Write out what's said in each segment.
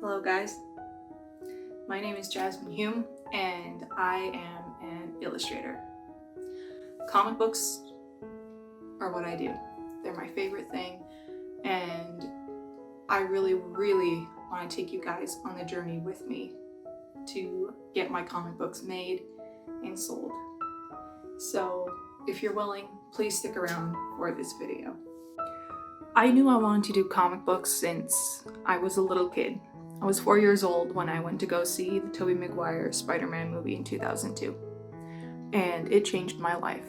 Hello guys, my name is Jasmine Hume and I am an illustrator. Comic books are what I do. They're my favorite thing and I really want to take you guys on the journey with me to get my comic books made and sold. So if you're willing, please stick around for this video. I knew I wanted to do comic books since I was a little kid. I was 4 years old when I went to go see the Tobey Maguire Spider-Man movie in 2002, and it changed my life.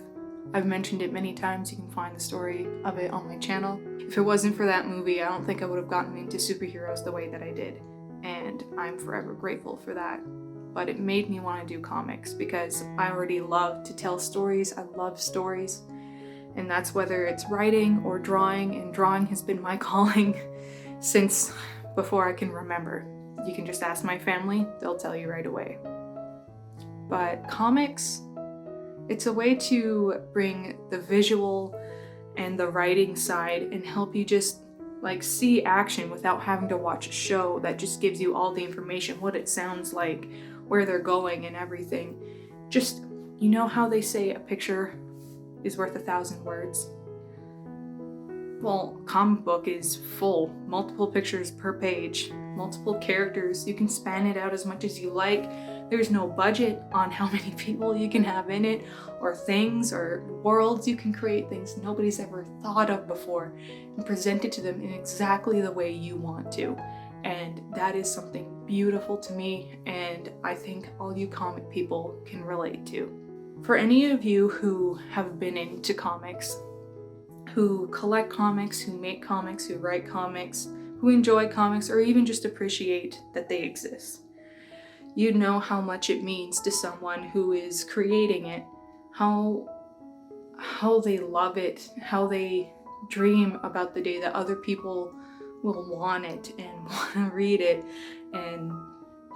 I've mentioned it many times. You can find the story of it on my channel. If it wasn't for that movie, I don't think I would have gotten into superheroes the way that I did, and I'm forever grateful for that. But it made me want to do comics because I already love to tell stories. I love stories, and that's whether it's writing or drawing, and drawing has been my calling since before I can remember. You can just ask my family, they'll tell you right away. But comics, it's a way to bring the visual and the writing side and help you just like see action without having to watch a show that just gives you all the information, what it sounds like, where they're going and everything. Just, you know how they say a picture is worth 1,000 words? Well, comic book is full, multiple pictures per page, multiple characters. You can span it out as much as you like. There's no budget on how many people you can have in it, or things, or worlds. You can create things nobody's ever thought of before and present it to them in exactly the way you want to. And that is something beautiful to me, and I think all you comic people can relate to. For any of you who have been into comics, who collect comics, who make comics, who write comics, who enjoy comics, or even just appreciate that they exist, you know how much it means to someone who is creating it, how they love it, how they dream about the day that other people will want it and want to read it and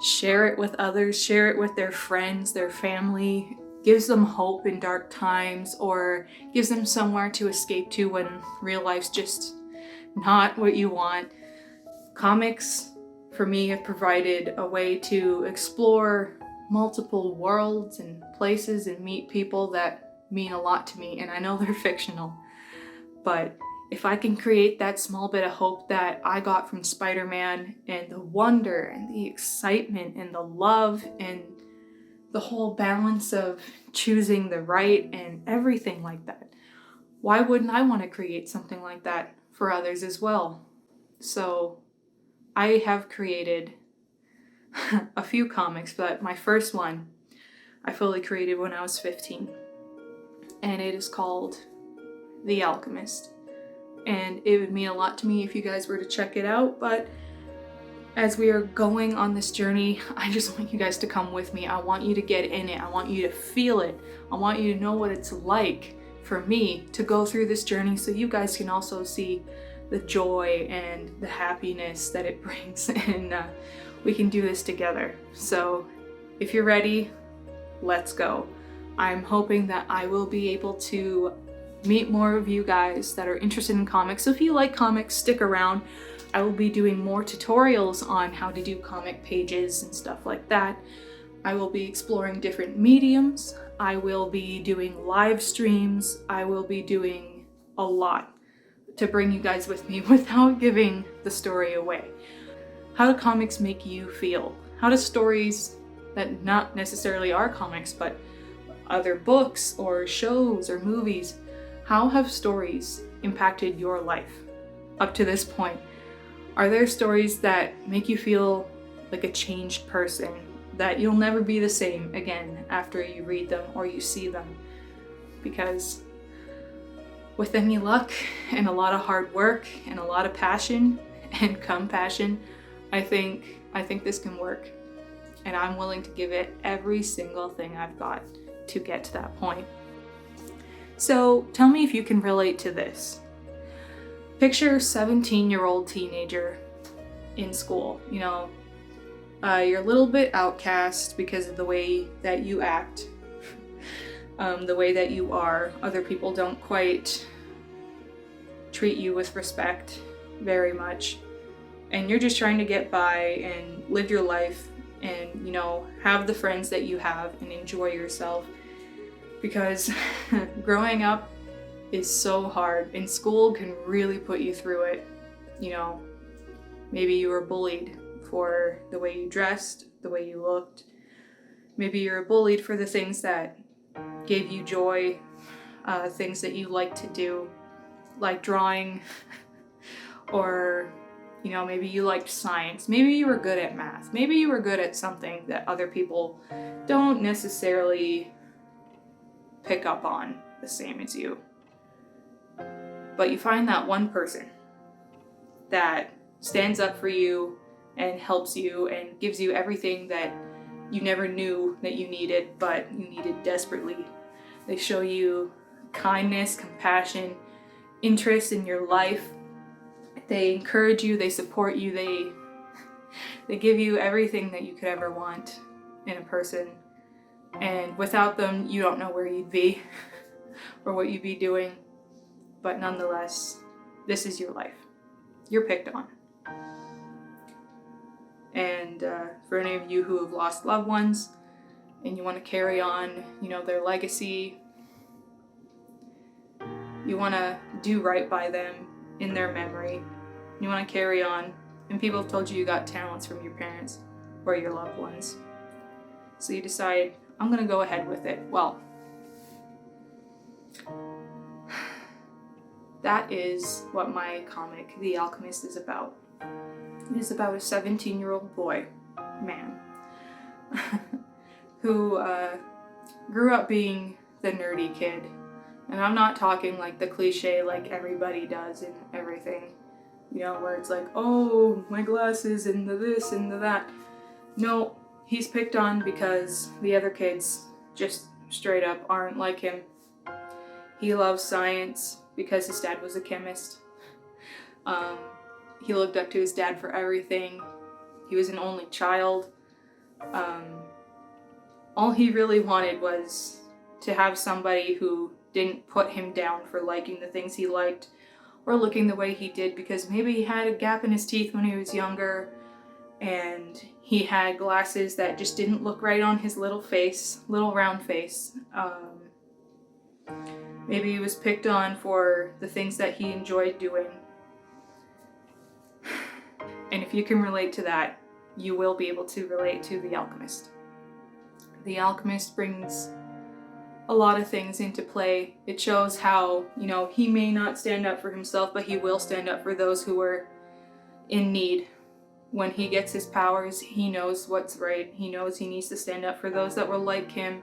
share it with others, share it with their friends, their family. Gives them hope in dark times, or gives them somewhere to escape to when real life's just not what you want. Comics, for me, have provided a way to explore multiple worlds and places and meet people that mean a lot to me, and I know they're fictional. But if I can create that small bit of hope that I got from Spider-Man, and the wonder and the excitement and the love and the whole balance of choosing the right and everything like that, why wouldn't I want to create something like that for others as well? So I have created a few comics, but my first one I fully created when I was 15, and it is called The Alchemist, and it would mean a lot to me if you guys were to check it out. But as we are going on this journey, I just want you guys to come with me. I want you to get in it. I want you to feel it. I want you to know what it's like for me to go through this journey, so you guys can also see the joy and the happiness that it brings, and we can do this together. So if you're ready, let's go. I'm hoping that I will be able to meet more of you guys that are interested in comics. So if you like comics, stick around. I will be doing more tutorials on how to do comic pages and stuff like that. I will be exploring different mediums. I will be doing live streams. I will be doing a lot to bring you guys with me without giving the story away. How do comics make you feel? How do stories that not necessarily are comics, but other books or shows or movies, how have stories impacted your life up to this point? Are there stories that make you feel like a changed person, that you'll never be the same again after you read them or you see them? Because with any luck and a lot of hard work and a lot of passion and compassion, I think this can work. And I'm willing to give it every single thing I've got to get to that point. So tell me if you can relate to this. Picture a 17-year-old teenager in school. You know, you're a little bit outcast because of the way that you act, the way that you are. Other people don't quite treat you with respect very much. and you're just trying to get by and live your life and, you know, have the friends that you have and enjoy yourself. Because growing up is so hard, and school can really put you through it. You know, maybe you were bullied for the way you dressed, the way you looked. Maybe you were bullied for the things that gave you joy, things that you like to do, like drawing, or, you know, maybe you liked science. Maybe you were good at math. Maybe you were good at something that other people don't necessarily pick up on the same as you. But you find that one person that stands up for you and helps you and gives you everything that you never knew that you needed, but you needed desperately. They show you kindness, compassion, interest in your life. They encourage you, they support you, they give you everything that you could ever want in a person. And without them, you don't know where you'd be or what you'd be doing. But nonetheless, this is your life. You're picked on. And for any of you who have lost loved ones and you want to carry on, you know, their legacy, you want to do right by them in their memory, you want to carry on, and people have told you got talents from your parents or your loved ones. So you decide, I'm going to go ahead with it. Well, that is what my comic, The Alchemist, is about. It is about a 17-year-old man, who grew up being the nerdy kid. And I'm not talking like the cliche like everybody does and everything, you know, where it's like, oh, my glasses and the this and the that. No, he's picked on because the other kids just straight up aren't like him. He loves science because his dad was a chemist. He looked up to his dad for everything. He was an only child. All he really wanted was to have somebody who didn't put him down for liking the things he liked or looking the way he did, because maybe he had a gap in his teeth when he was younger and he had glasses that just didn't look right on his little round face. Maybe he was picked on for the things that he enjoyed doing. And if you can relate to that, you will be able to relate to The Alchemist. The Alchemist brings a lot of things into play. It shows how, you know, he may not stand up for himself, but he will stand up for those who are in need. When he gets his powers, he knows what's right. He knows he needs to stand up for those that were like him,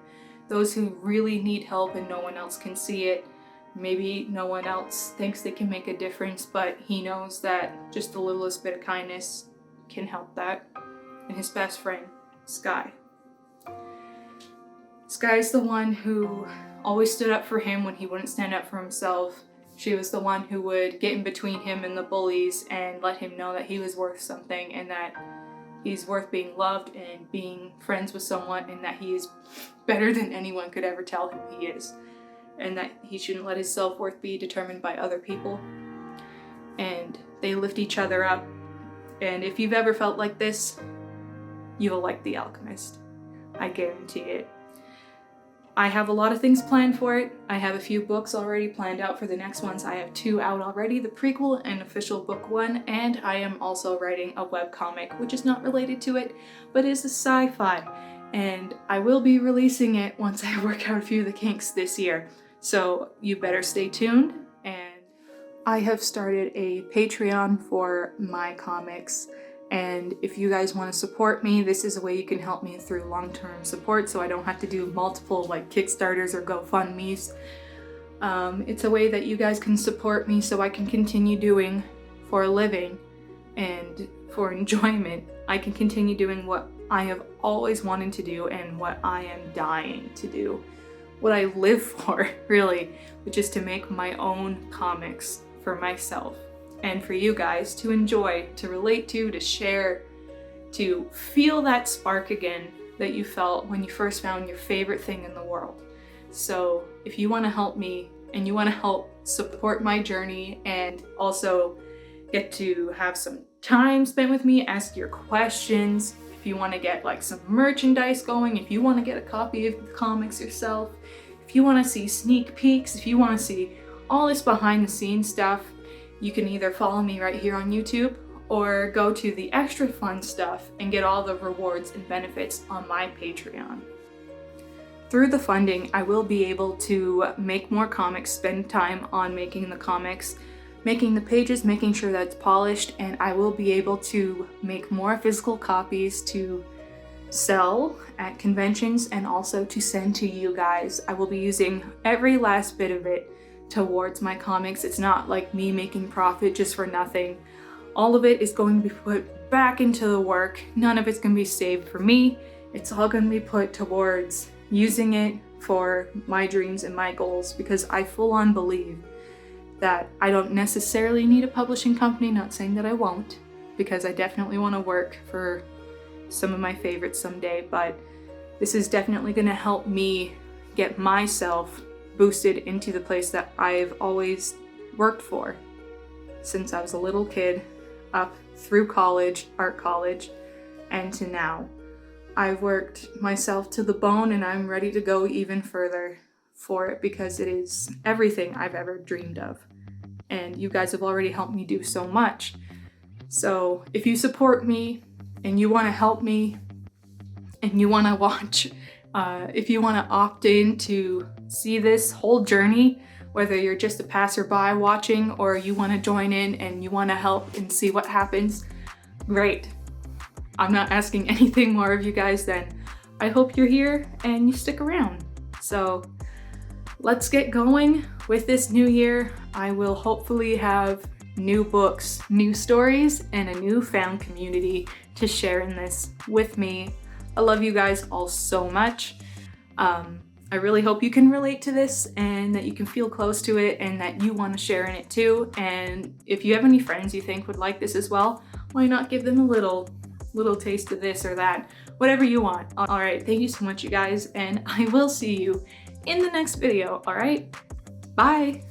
those who really need help and no one else can see it. Maybe no one else thinks they can make a difference, but he knows that just the littlest bit of kindness can help that. And his best friend, Sky. Sky's the one who always stood up for him when he wouldn't stand up for himself. She was the one who would get in between him and the bullies and let him know that he was worth something and that he's worth being loved and being friends with someone, and that he is better than anyone could ever tell him he is. And that he shouldn't let his self-worth be determined by other people. And they lift each other up. And if you've ever felt like this, you will like The Alchemist. I guarantee it. I have a lot of things planned for it. I have a few books already planned out for the next ones. I have 2 out already, the prequel and official book 1, and I am also writing a webcomic, which is not related to it, but is a sci-fi. And I will be releasing it once I work out a few of the kinks this year. So you better stay tuned. And I have started a Patreon for my comics. And if you guys want to support me, this is a way you can help me through long-term support, so I don't have to do multiple like Kickstarters or GoFundMes. It's a way that you guys can support me so I can continue doing for a living and for enjoyment. I can continue doing what I have always wanted to do and what I am dying to do. What I live for, really, which is to make my own comics for myself. And for you guys to enjoy, to relate to share, to feel that spark again that you felt when you first found your favorite thing in the world. So if you want to help me and you want to help support my journey and also get to have some time spent with me, ask your questions. If you want to get like some merchandise going, if you want to get a copy of the comics yourself, if you want to see sneak peeks, if you want to see all this behind the scenes stuff, you can either follow me right here on YouTube or go to the extra fun stuff and get all the rewards and benefits on my Patreon. Through the funding, I will be able to make more comics, spend time on making the comics, making the pages, making sure that it's polished, and I will be able to make more physical copies to sell at conventions and also to send to you guys. I will be using every last bit of it towards my comics. It's not like me making profit just for nothing. All of it is going to be put back into the work. None of it's going to be saved for me. It's all going to be put towards using it for my dreams and my goals, because I full on believe that I don't necessarily need a publishing company. Not saying that I won't, because I definitely want to work for some of my favorites someday, but this is definitely going to help me get myself boosted into the place that I've always worked for since I was a little kid, up through college, art college, and to now. I've worked myself to the bone and I'm ready to go even further for it, because it is everything I've ever dreamed of. And you guys have already helped me do so much. So if you support me and you want to help me and you want to watch, if you want to opt in to see this whole journey, whether you're just a passerby watching or you want to join in and you want to help and see what happens, great. I'm not asking anything more of you guys then. I hope you're here and you stick around. So let's get going with this new year. I will hopefully have new books, new stories, and a newfound community to share in this with me. I love you guys all so much. I really hope you can relate to this and that you can feel close to it and that you want to share in it too. And if you have any friends you think would like this as well, why not give them a little taste of this or that, whatever you want. All right, thank you so much, you guys, and I will see you in the next video. All right, bye.